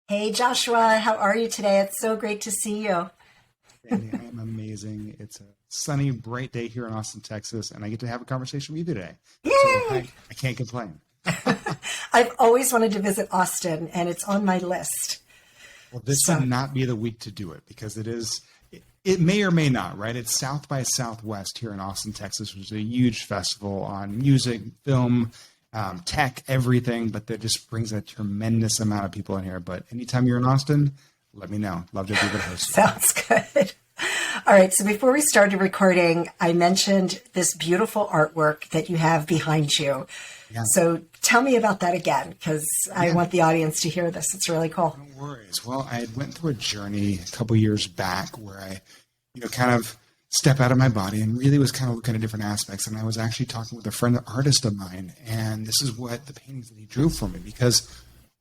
Hey Joshua, how are you today? It's so great to see you. Sandy, I am amazing. It's a sunny, bright day here in Austin, Texas, and I get to have a conversation with you today. So Yay! I can't complain. I've always wanted to visit Austin and it's on my list. Well, this would So, not be the week to do it because it may or may not, right? It's South by Southwest here in Austin, Texas, which is a huge festival on music, film, tech, everything, but that just brings a tremendous amount of people in here. But anytime you're in Austin, let me know. Love to be able to host you. sounds good. All right, so before we started recording, I mentioned this beautiful artwork that you have behind you. Yeah. So tell me about that again, because I Yeah. want the audience to hear this. It's really cool. No worries. Well, I went through a journey a couple years back where I, kind of step out of my body and really was kind of looking at different aspects. And I was actually talking with a friend, an artist of mine, and this is what the paintings that he drew for me because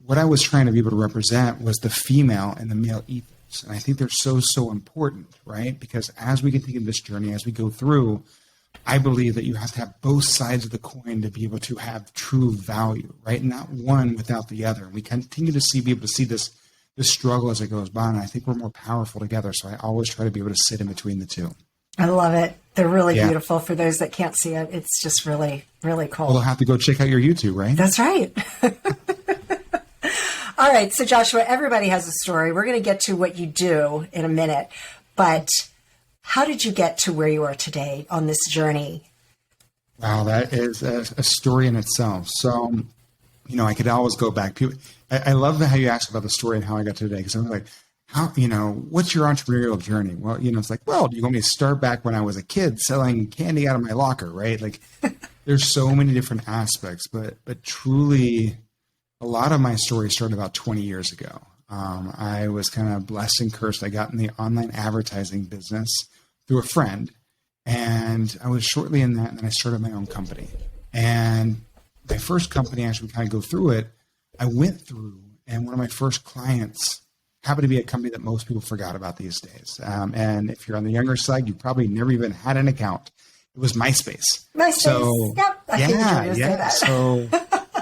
what I was trying to be able to represent was the female and the male ethos. And I think they're so important, right? Because as we continue this journey, as we go through, I believe that you have to have both sides of the coin to be able to have true value, right? Not one without the other. And we continue to be able to see this struggle as it goes by. And I think we're more powerful together. So I always try to be able to sit in between the two. I love it. They're really Yeah. beautiful. For those that can't see it, it's just really, really Well, they'll cool. have to go check out your YouTube, right? That's right. All right. So, Joshua, everybody has a story. We're going to get to what you do in a minute. But how did you get to where you are today on this journey? Wow, that is a story in itself. So, I could always go back. I love how you asked about the story and how I got to today because I'm like, what's your entrepreneurial journey? Well, it's like, well, do you want me to start back when I was a kid selling candy out of my locker, right? Like, there's so many different aspects, but truly, a lot of my story started about 20 years ago. I was kind of blessed and cursed. I got in the online advertising business through a friend, and I was shortly in that, and then I started my own company. And my first company, as we kind of go through it, I went through, and one of my first clients happened to be a company that most people forgot about these days. And if you're on the younger side, you probably never even had an account. It was MySpace. MySpace. So Yep. I figured you were yeah, going to say yeah. that. So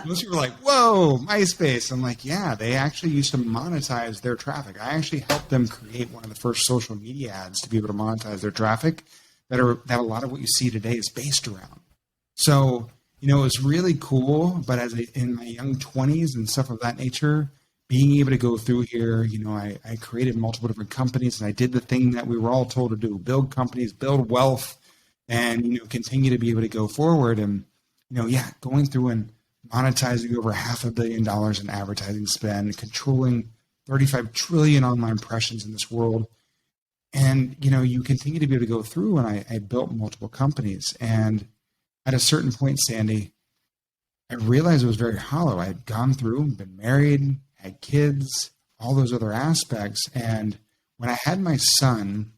most people are like, whoa, MySpace. I'm like, yeah, they actually used to monetize their traffic. I actually helped them create one of the first social media ads to be able to monetize their traffic that a lot of what you see today is based around. So, it was really cool, but in my young 20s and stuff of that nature, being able to go through here, I created multiple different companies and I did the thing that we were all told to do, build companies, build wealth, and, continue to be able to go forward. And, going through and monetizing over $500 million in advertising spend, controlling 35 trillion online impressions in this world. And, you continue to be able to go through and I built multiple companies. And at a certain point, Sandy, I realized it was very hollow. I had gone through, been married, had kids, all those other aspects. And when I had my son,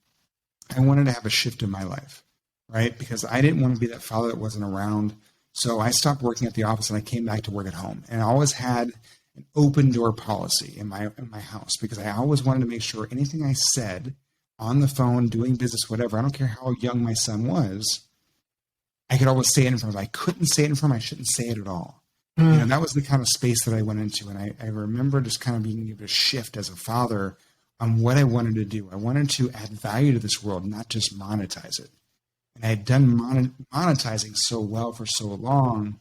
I wanted to have a shift in my life, right? Because I didn't want to be that father that wasn't around. So I stopped working at the office and I came back to work at home. And I always had an open door policy in my house because I always wanted to make sure anything I said on the phone, doing business, whatever, I don't care how young my son was, I could always say it in front of him. If I couldn't say it in front of him, I shouldn't say it at all. That was the kind of space that I went into. And I remember just kind of being able to shift as a father on what I wanted to do. I wanted to add value to this world, not just monetize it. And I had done monetizing so well for so long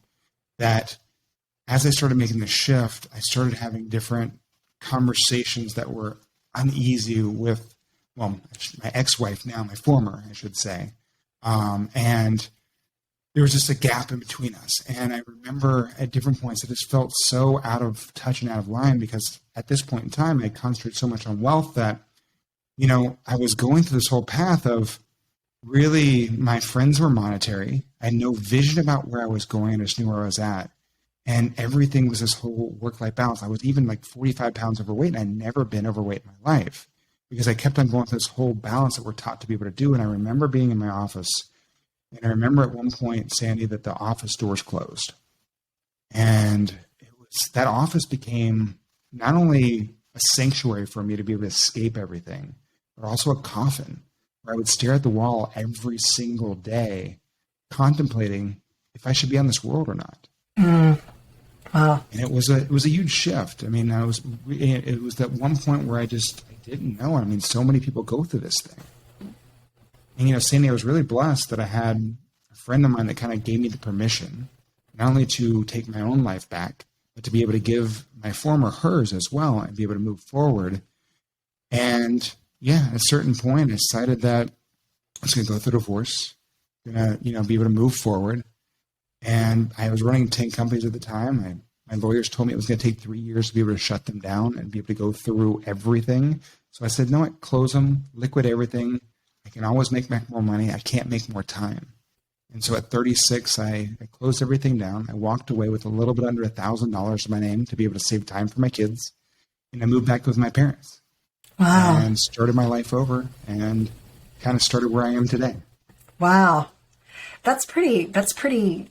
that as I started making the shift, I started having different conversations that were uneasy with, well, my ex-wife now, my former, I should say. And there was just a gap in between us. And I remember at different points, it just felt so out of touch and out of line because at this point in time, I concentrated so much on wealth that, I was going through this whole path of really my friends were monetary. I had no vision about where I was going. I just knew where I was at. And everything was this whole work-life balance. I was even like 45 pounds overweight and I'd never been overweight in my life because I kept on going through this whole balance that we're taught to be able to do. And I remember being in my office. And I remember at one point, Sandy, that the office doors closed. And that office became not only a sanctuary for me to be able to escape everything, but also a coffin where I would stare at the wall every single day, contemplating if I should be on this world or not. Wow. And it was a huge shift. I mean, it was that one point where I didn't know. I mean, so many people go through this thing. And, Sandy, I was really blessed that I had a friend of mine that kind of gave me the permission, not only to take my own life back, but to be able to give my former hers as well and be able to move forward. And yeah, at a certain point, I decided that I was going to go through divorce, going to, be able to move forward. And I was running 10 companies at the time. My lawyers told me it was going to take 3 years to be able to shut them down and be able to go through everything. So I said, no, close them, liquid everything. I can always make back more money. I can't make more time. And so at 36, I closed everything down. I walked away with a little bit under $1,000 to my name to be able to save time for my kids. And I moved back with my parents. Wow. And started my life over and kind of started where I am today. Wow. That's pretty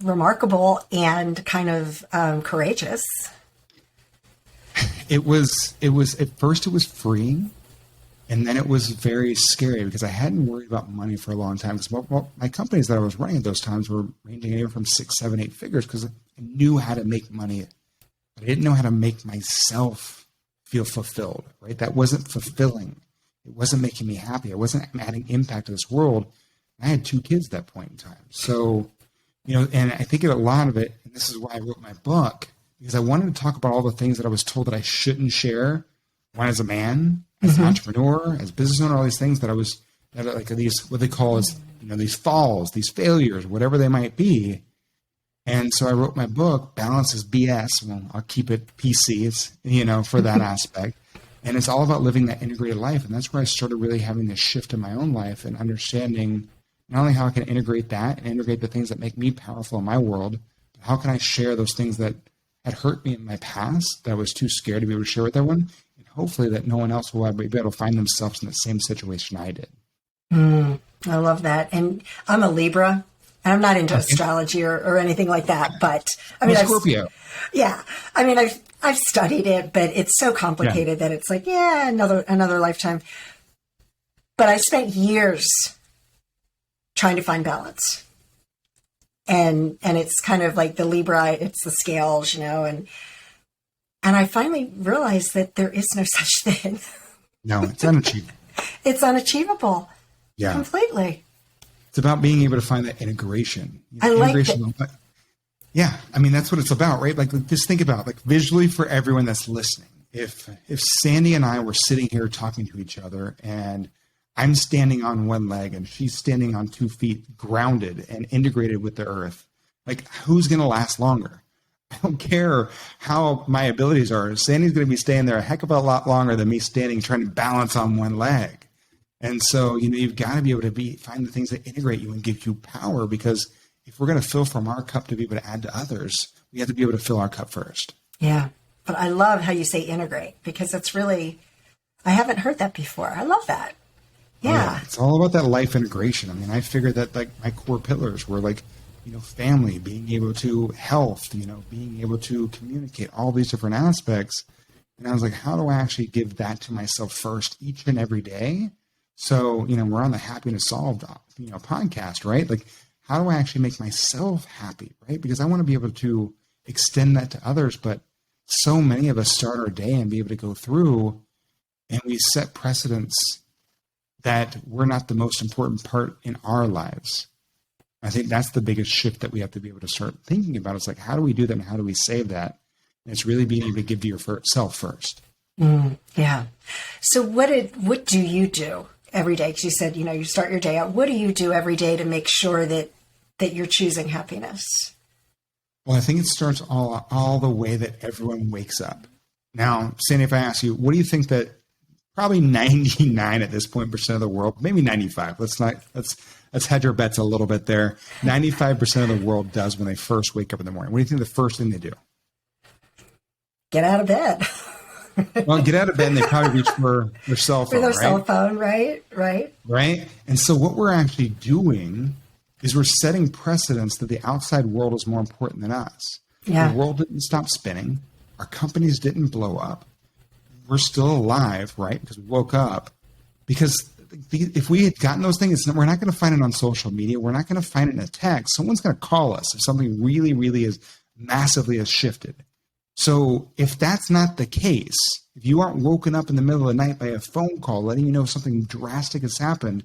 remarkable and kind of courageous. It was at first it was freeing. And then it was very scary because I hadn't worried about money for a long time. Because my companies that I was running at those times were ranging anywhere from 6, 7, 8 figures because I knew how to make money. But I didn't know how to make myself feel fulfilled, right? That wasn't fulfilling. It wasn't making me happy. I wasn't adding impact to this world. I had 2 kids at that point in time. So, and I think a lot of it, and this is why I wrote my book, because I wanted to talk about all the things that I was told that I shouldn't share. One, as a man, as an entrepreneur, as a business owner, all these things that like these, what they call is, these falls, these failures, whatever they might be. And so I wrote my book, Balance is BS. Well, I'll keep it PC, it's, for that aspect. And it's all about living that integrated life. And that's where I started really having this shift in my own life and understanding not only how I can integrate that and integrate the things that make me powerful in my world, but how can I share those things that had hurt me in my past that I was too scared to be able to share with everyone. And hopefully that no one else will be able to find themselves in the same situation I did. I love that. And I'm a Libra. And I'm not into astrology or anything like that, but I mean, Scorpio. I've studied it, but it's so complicated that it's like, another lifetime. But I spent years trying to find balance. And it's kind of like the Libra, it's the scales, and I finally realized that there is no such thing. No, it's unachievable. It's unachievable. Yeah. Completely. It's about being able to find that integration. I like it. Yeah. I mean, that's what it's about, right? Like, just think about, like, visually for everyone that's listening. If Sandy and I were sitting here talking to each other and I'm standing on one leg and she's standing on 2 feet, grounded and integrated with the earth, like, who's going to last longer? I don't care how my abilities are. Sandy's going to be staying there a heck of a lot longer than me standing trying to balance on one leg. And so, you've got to be able to find the things that integrate you and give you power, because if we're going to fill from our cup to be able to add to others, we have to be able to fill our cup first. Yeah. But I love how you say integrate, because it's really, I haven't heard that before. I love that. Yeah. It's all about that life integration. I mean, I figured that, like, my core pillars were like, family, being able to health, being able to communicate, all these different aspects. And I was like, how do I actually give that to myself first each and every day? So, we're on the Happiness Solved, podcast, right? Like, how do I actually make myself happy, right? Because I want to be able to extend that to others. But so many of us start our day and be able to go through and we set precedents that we're not the most important part in our lives. I think that's the biggest shift that we have to be able to start thinking about. It's like, how do we do that and how do we save that? And it's really being able to give to yourself first. Yeah. So what do you do every day? Because you said, you start your day out. What do you do every day to make sure that you're choosing happiness? Well, I think it starts all the way that everyone wakes up. Now, Sandy, if I ask you, what do you think that probably 99 at this point % of the world, maybe 95, let's hedge our bets a little bit there. 95% of the world does when they first wake up in the morning. What do you think the first thing they do? Get out of bed. Well, get out of bed and they probably reach for their cell phone, cell phone, right? Right. And so what we're actually doing is we're setting precedents that the outside world is more important than us. Yeah. The world didn't stop spinning. Our companies didn't blow up. We're still alive, right? Because we woke up. Because if we had gotten those things, we're not going to find it on social media. We're not going to find it in a text. Someone's going to call us if something really, really is massively has shifted. So if that's not the case, if you aren't woken up in the middle of the night by a phone call letting you know something drastic has happened,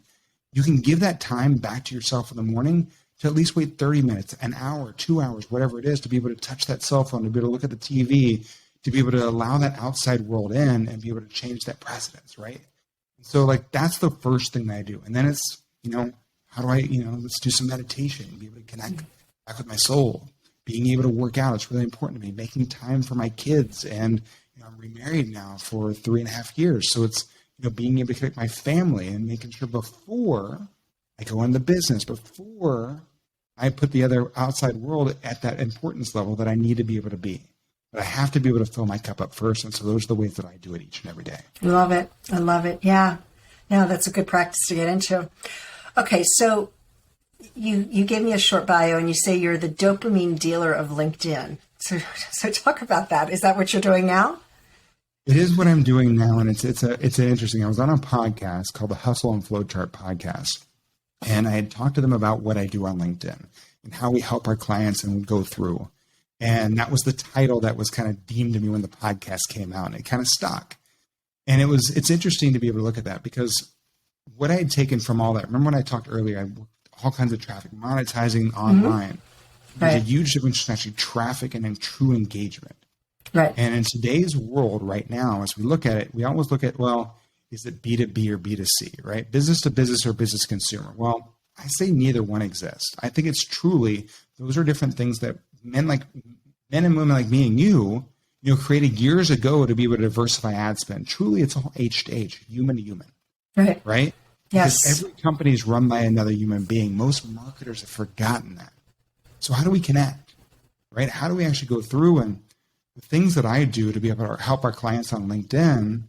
you can give that time back to yourself in the morning to at least wait 30 minutes, an hour, 2 hours, whatever it is, to be able to touch that cell phone, to be able to look at the TV, to be able to allow that outside world in and be able to change that precedence, right? So like that's the first thing that I do. And then it's, how do I, let's do some meditation, be able to connect back with my soul, being able to work out. It's really important to me, making time for my kids. And I'm remarried now for 3.5 years. So it's, being able to connect my family and making sure before I go into business, before I put the other outside world at that importance level that I need to be able to be. But I have to be able to fill my cup up first. And so those are the ways that I do it each and every day. Love it. I love it. Yeah. No, that's a good practice to get into. Okay. So you gave me a short bio and you say you're the dopamine dealer of LinkedIn. So talk about that. Is that what you're doing now? It is what I'm doing now. And it's interesting. I was on a podcast called the Hustle and Flowchart podcast. And I had talked to them about what I do on LinkedIn and how we help our clients and we go through. And that was the title that was kind of deemed to me when the podcast came out, and it kind of stuck. And it's interesting to be able to look at that because what I had taken from all that, remember when I talked earlier, I worked all kinds of traffic, monetizing online. There's a huge difference between actually traffic and in true engagement. Right. And in today's world right now, as we look at it, we always look at, well, is it B2B or B2C, right? Business to business or business consumer? Well, I say neither one exists. I think it's truly, those are different things that men and women like me and you created years ago to be able to diversify ad spend. Truly, it's all H to H, human to human. Right. Right? Yes. Because every company is run by another human being. Most marketers have forgotten that. So how do we connect? Right? How do we actually go through and the things that I do to be able to help our clients on LinkedIn?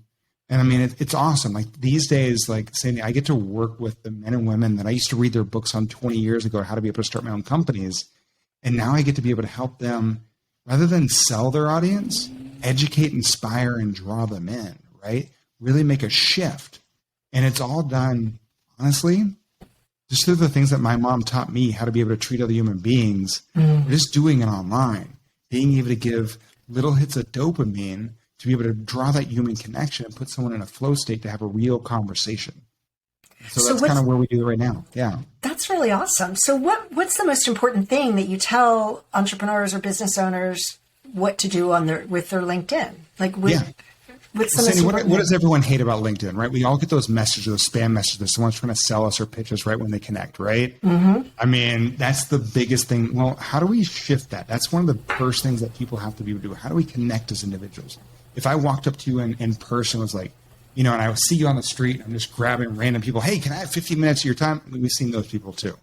And I mean, it's awesome. Like these days, like Sandy, I get to work with the men and women that I used to read their books on 20 years ago, how to be able to start my own companies. And now I get to be able to help them, rather than sell their audience, educate, inspire, and draw them in, right? Really make a shift. And it's all done, honestly, just through the things that my mom taught me how to be able to treat other human beings. Just doing it online, being able to give little hits of dopamine to be able to draw that human connection and put someone in a flow state to have a real conversation. So that's kind of where we do it right now. Yeah. That's really awesome. So what's the most important thing that you tell entrepreneurs or business owners what to do with their LinkedIn? Like what's the most important what does everyone hate about LinkedIn, right? We all get those messages, those spam messages. Someone's trying to sell us or pitch us right when they connect, right? Mm-hmm. I mean, that's the biggest thing. Well, how do we shift that? That's one of the first things that people have to be able to do. How do we connect as individuals? If I walked up to you in person, was like, and I see you on the street, and I'm just grabbing random people. Hey, can I have 15 minutes of your time? I mean, we've seen those people too.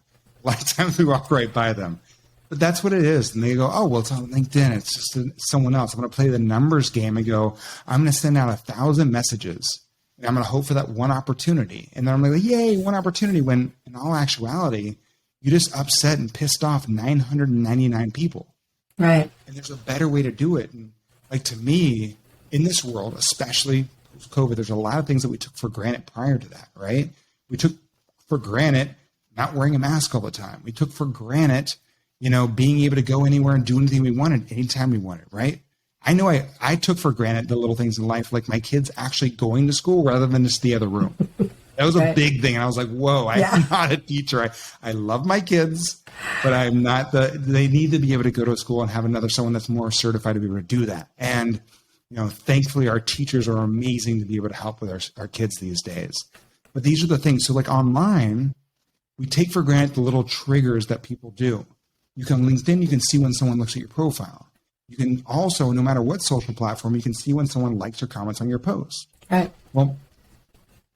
A lot of times we walk right by them. But that's what it is. And they go, oh, well, it's on LinkedIn. It's just someone else. I'm going to play the numbers game and go, I'm going to send out 1,000 messages. And I'm going to hope for that one opportunity. And then I'm like, yay, one opportunity. When in all actuality, you just upset and pissed off 999 people. Right. And there's a better way to do it. And like to me, in this world, especially post-COVID, there's a lot of things that we took for granted prior to that, right? We took for granted not wearing a mask all the time. We took for granted, being able to go anywhere and do anything we wanted, anytime we wanted, right? I know I took for granted the little things in life, like my kids actually going to school rather than just the other room. That was a big thing. And I was like, whoa, I'm not a teacher. I love my kids, but I'm not they need to be able to go to school and have someone that's more certified to be able to do that. And, thankfully our teachers are amazing to be able to help with our kids these days. But these are the things. So like online, we take for granted the little triggers that people do. You can LinkedIn, you can see when someone looks at your profile. You can also, no matter what social platform, you can see when someone likes or comments on your post. Right. Well,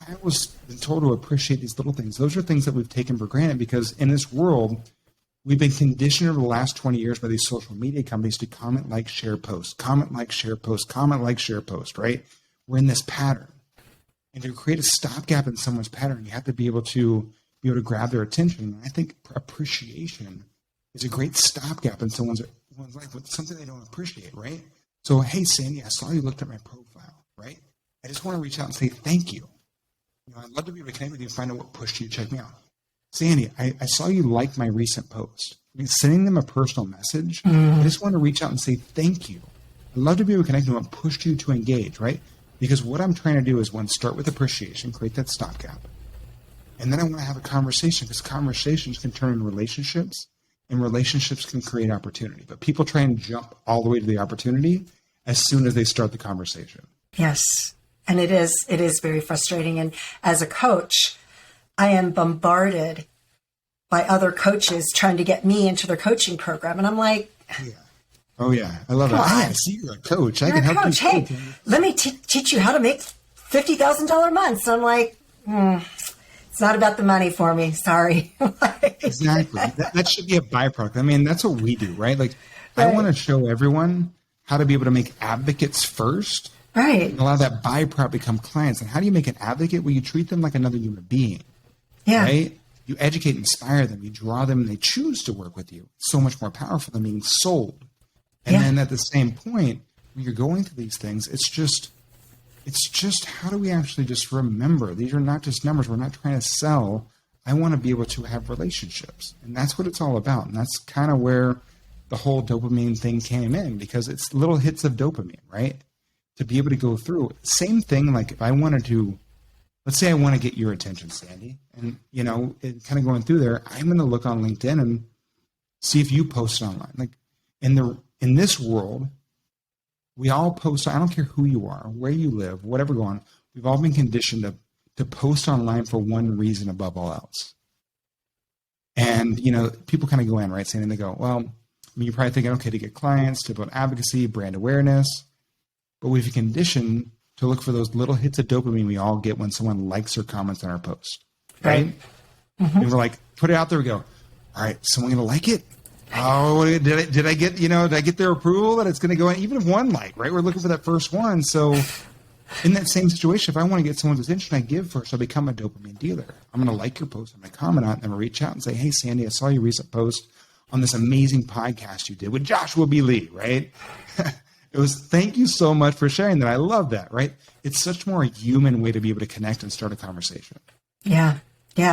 I was been told to appreciate these little things. Those are things that we've taken for granted because in this world, we've been conditioned over the last 20 years by these social media companies to comment, like, share, post, comment, like, share, post, comment, like, share, post, right? We're in this pattern. And to create a stopgap in someone's pattern, you have to be able to grab their attention. And I think appreciation is a great stopgap in someone's life with something they don't appreciate, right? So, hey, Sandy, I saw you looked at my profile, right? I just want to reach out and say thank you. I'd love to be able to connect with you and find out what pushed you to check me out. Sandy, I saw you like my recent post. sending them a personal message. I just want to reach out and say thank you. I'd love to be able to connect them and push you to engage, right? Because what I'm trying to do is, one, start with appreciation, create that stopgap. And then I want to have a conversation, because conversations can turn into relationships, and relationships can create opportunity. But people try and jump all the way to the opportunity as soon as they start the conversation. Yes. And it is very frustrating. And as a coach, I am bombarded by other coaches trying to get me into their coaching program. And I'm like, oh yeah. I love it. I see you're a coach. I can help you. Hey, let me teach you how to make $50,000 months. I'm like, it's not about the money for me. Sorry. Exactly. That should be a byproduct. I mean, that's what we do, right? Like, right. I want to show everyone how to be able to make advocates first. Right. And allow that byproduct become clients. And how do you make an advocate? Well, you treat them like another human being. Yeah. Right? You educate, inspire them, you draw them, and they choose to work with you. It's so much more powerful than being sold. And then at the same point, when you're going through these things, it's just how do we actually just remember these are not just numbers. We're not trying to sell. I want to be able to have relationships. And that's what it's all about. And that's kind of where the whole dopamine thing came in, because it's little hits of dopamine, right? To be able to go through. Same thing, like if I wanted to, let's say I want to get your attention, Sandy, and, kind of going through there, I'm going to look on LinkedIn and see if you post online. Like in this world, we all post. I don't care who you are, where you live, whatever going on. We've all been conditioned to post online for one reason above all else. And, people kind of go in, right, Sandy, and they go, well, you're probably thinking, okay, to get clients, to build advocacy, brand awareness. But we've conditioned to look for those little hits of dopamine we all get when someone likes or comments on our post, right? Mm-hmm. And we're like, put it out there. We go, all right, someone going to like it? Oh, did I get their approval that it's going to go in? Even if one like, right? We're looking for that first one. So in that same situation, if I want to get someone's attention, I give first. I become a dopamine dealer. I'm going to like your post. I'm going to comment on it. And I'm going to reach out and say, hey, Sandy, I saw your recent post on this amazing podcast you did with Joshua B. Lee, right? It was, thank you so much for sharing that. I love that, right? It's such more a human way to be able to connect and start a conversation. Yeah,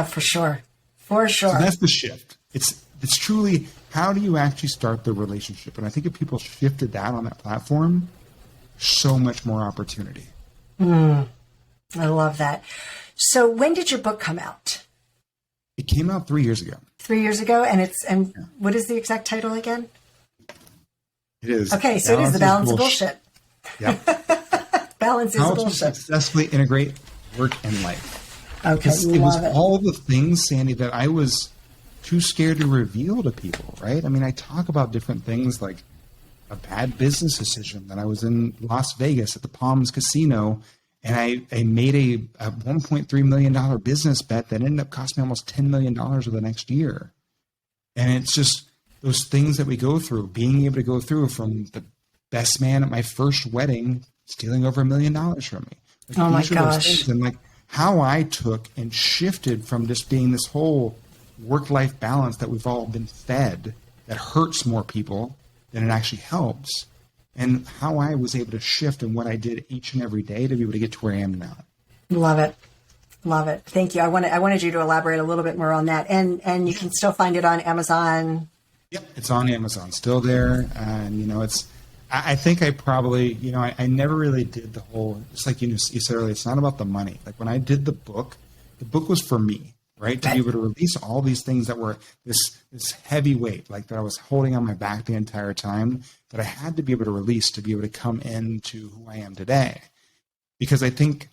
for sure. For sure. So that's the shift. It's truly, how do you actually start the relationship? And I think if people shifted that on that platform, so much more opportunity. I love that. So when did your book come out? It came out 3 years ago. 3 years ago, and what is the exact title again? It is. Okay, so it is The Balance of Bullshit. Yep. Balance is bullshit. How to successfully integrate work and life. Okay, it was all the things, Sandy, that I was too scared to reveal to people, right? I mean, I talk about different things like a bad business decision that I was in Las Vegas at the Palms Casino, and I made a $1.3 million business bet that ended up costing me almost $10 million over the next year. And it's just those things that we go through, being able to go through from the best man at my first wedding stealing over $1 million from me. Like, oh my gosh. And like how I took and shifted from just being this whole work-life balance that we've all been fed that hurts more people than it actually helps, and how I was able to shift in what I did each and every day to be able to get to where I am now. Love it. Love it. Thank you. I wanted you to elaborate a little bit more on that. And you can still find it on Amazon. Yep. It's on Amazon, still there. And, I think I probably, I never really did the whole, just like you said earlier, it's not about the money. Like when I did the book was for me, right? To be able to release all these things that were this heavy weight, like that I was holding on my back the entire time, that I had to be able to release to be able to come into who I am today. Because I think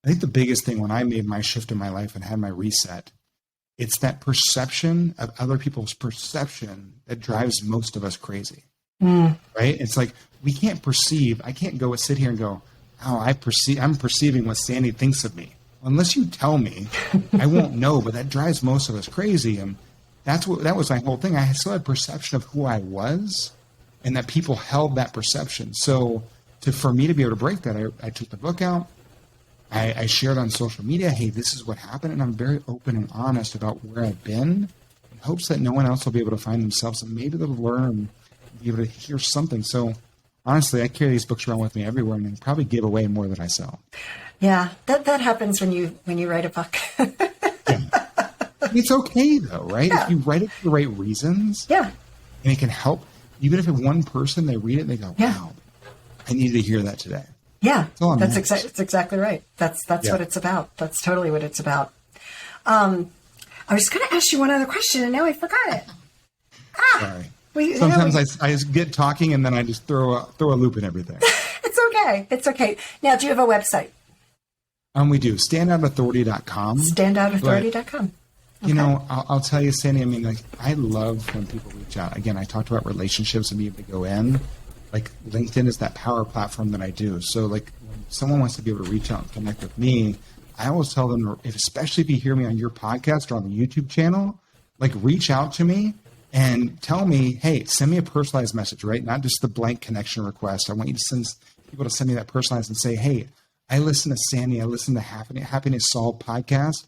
the biggest thing when I made my shift in my life and had my reset, it's that perception of other people's perception that drives most of us crazy. Right? It's like I can't go sit here and go, oh, I'm perceiving what Sandy thinks of me. Unless you tell me, I won't know, but that drives most of us crazy. And that was my whole thing. I still had perception of who I was, and that people held that perception. So for me to be able to break that, I took the book out. I shared on social media, hey, this is what happened. And I'm very open and honest about where I've been, in hopes that no one else will be able to find themselves, and maybe they'll learn, be able to hear something. So honestly, I carry these books around with me everywhere, and probably give away more than I sell. Yeah, that happens when you write a book. It's okay though, right? Yeah. If you write it for the right reasons, Yeah. and it can help, even if it's one person, they read it and they go, Yeah. wow, I needed to hear that today. Yeah. all it That's matters. that's exactly right. That's Yeah. what it's about. That's totally what it's about. I was going to ask you one other question, and now I forgot it. Sorry. Sometimes I just get talking and then I just throw a loop in everything. It's okay. It's okay. Now, do you have a website? We do. Standoutauthority.com. Standoutauthority.com. You know, I'll tell you, Sandy, I mean, like, I love when people reach out. Again, I talked about relationships and being able to go in. Like, LinkedIn is that power platform that I do. So, like, when someone wants to be able to reach out and connect with me, I always tell them, especially if you hear me on your podcast or on the YouTube channel, like, reach out to me and tell me, hey, send me a personalized message, right? Not just the blank connection request. I want you to send people to send me that personalized and say, hey, I listen to Sandy. I listen to Happiness Solved podcast.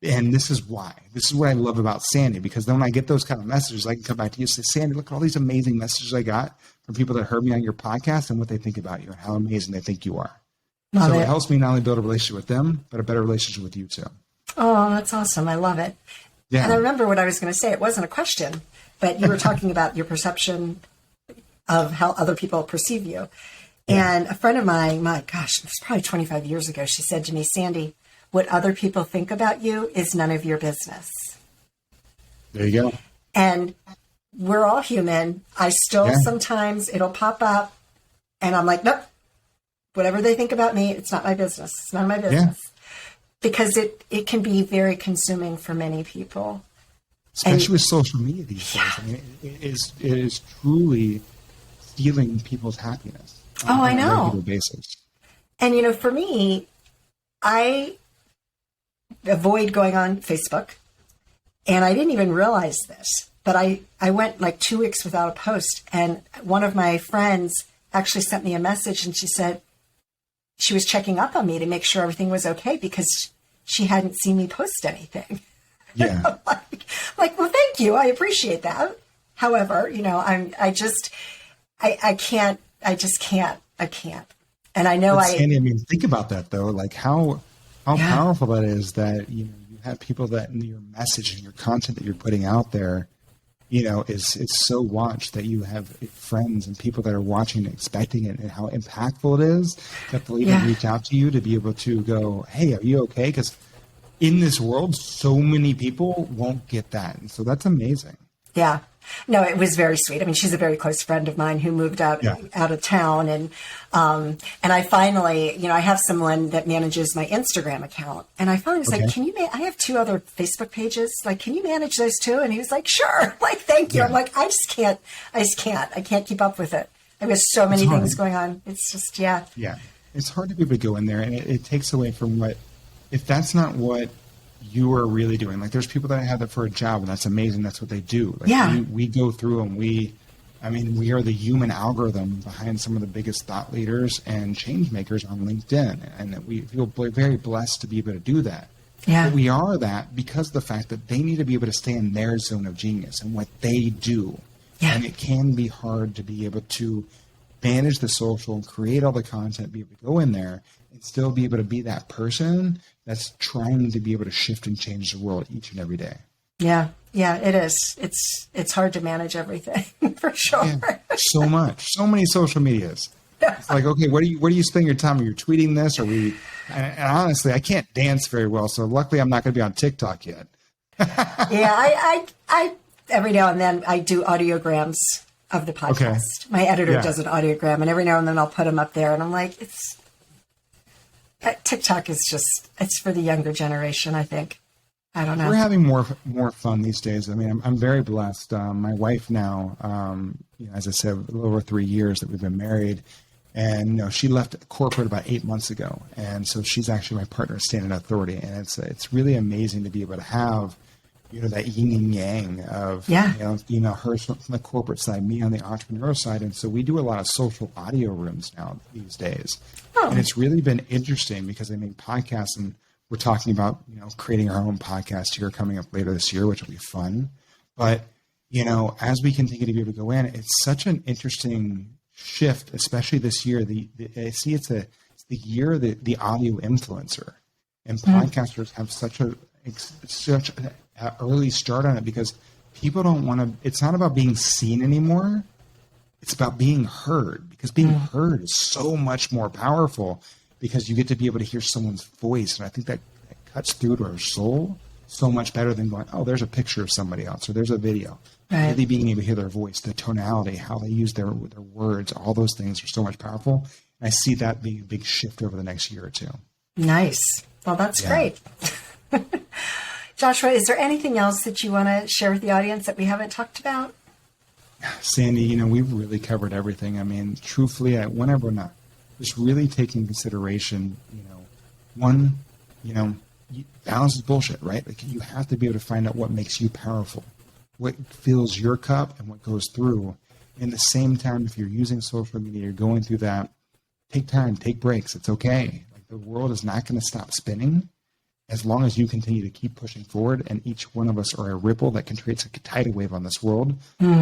And this is why. This is what I love about Sandy, because then when I get those kind of messages, I can come back to you and say, Sandy, look at all these amazing messages I got from people that heard me on your podcast and what they think about you and how amazing they think you are. Love So it. it helps me not only build a relationship with them, but a better relationship with you too. Oh, that's awesome. I love it. Yeah. And I remember what I was going to say. It wasn't a question, but you were talking about your perception of how other people perceive you. And a friend of mine, my gosh, it was probably 25 years ago, she said to me, Sandy, what other people think about you is none of your business. There you go. And we're all human. I still Yeah. sometimes it'll pop up and I'm like, nope, whatever they think about me, it's not my business. It's none of my business. Because it can be very consuming for many people. Especially with social media these days. I mean, it is truly stealing people's happiness. Oh, I on a know. regular basis. And, you know, for me, I avoid going on Facebook. And I didn't even realize this, but I went like 2 weeks without a post. And one of my friends actually sent me a message and she said she was checking up on me to make sure everything was okay because she hadn't seen me post anything. Yeah. like, well, thank you. I appreciate that. However, you know, I just can't. And I know But Sandy, I mean, think about that though. Like how Yeah. powerful that is that, you know, you have people that in your message and your content that you're putting out there, you know, it's so watched that you have friends and people that are watching and expecting it, and how impactful it is that they'll even Yeah. reach out to you to be able to go, hey, are you okay? Because in this world, so many people won't get that. And so that's amazing. Yeah. No, it was very sweet. I mean, she's a very close friend of mine who moved out of town, and I finally, you know, I have someone that manages my Instagram account, and I finally was like, "Can you? I have 2 other Facebook pages. Like, can you manage those too?" And he was like, "Sure." Like, thank you. Yeah. I'm like, I can't. I can't keep up with it. There's so many hard. things going on. It's just, yeah. It's hard to be able to go in there, and it takes away from if that's not what you are really doing. Like, there's people that have that for a job, and that's amazing. That's what they do. Like, Yeah. we go through and we are the human algorithm behind some of the biggest thought leaders and change makers on LinkedIn. And we feel very blessed to be able to do that. Yeah. But we are that because of the fact that they need to be able to stay in their zone of genius and what they do. Yeah. And it can be hard to be able to manage the social and create all the content, be able to go in there and still be able to be that person that's trying to be able to shift and change the world each and every day. Yeah. Yeah, it is. It's hard to manage everything for sure. Yeah, so much, so many social medias. It's like, okay, where do you spend your time? Are you tweeting this? And honestly, I can't dance very well, so luckily I'm not going to be on TikTok yet. Yeah, I every now and then I do audiograms of the podcast. My editor does an audiogram, and every now and then I'll put them up there, and I'm like, TikTok is it's for the younger generation, I think. I don't know. We're having more fun these days. I mean, I'm very blessed. My wife now, as I said, a little over 3 years that we've been married, and she left corporate about 8 months ago, and so she's actually my partner at Standout Authority, and it's really amazing to be able to have that yin and yang of her from the corporate side, me on the entrepreneurial side, and so we do a lot of social audio rooms now these days, and it's really been interesting because I mean podcasts and. We're talking about, creating our own podcast here coming up later this year, which will be fun. But, as we continue to be able to go in, it's such an interesting shift, especially this year. I see it's the year of the audio influencer, and podcasters have such an early start on it because people don't want to. It's not about being seen anymore. It's about being heard, because being heard is so much more powerful because you get to be able to hear someone's voice. And I think that cuts through to our soul so much better than going, oh, there's a picture of somebody else or there's a video. Right. Really being able to hear their voice, the tonality, how they use their words, all those things are so much powerful. And I see that being a big shift over the next year or two. Nice. Well, that's great. Joshua, is there anything else that you want to share with the audience that we haven't talked about? Sandy, we've really covered everything. I mean, truthfully, I want everyone to just really take in consideration, one, balance is bullshit, right? Like, you have to be able to find out what makes you powerful, what fills your cup and what goes through. In the same time, if you're using social media, you're going through that, take time, take breaks. It's okay. Like, the world is not going to stop spinning as long as you continue to keep pushing forward, and each one of us are a ripple that can create a tidal wave on this world,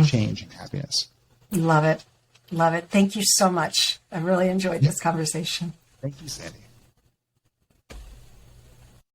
change and happiness. Love it. Love it. Thank you so much. I really enjoyed this conversation. Thank you, Sandy.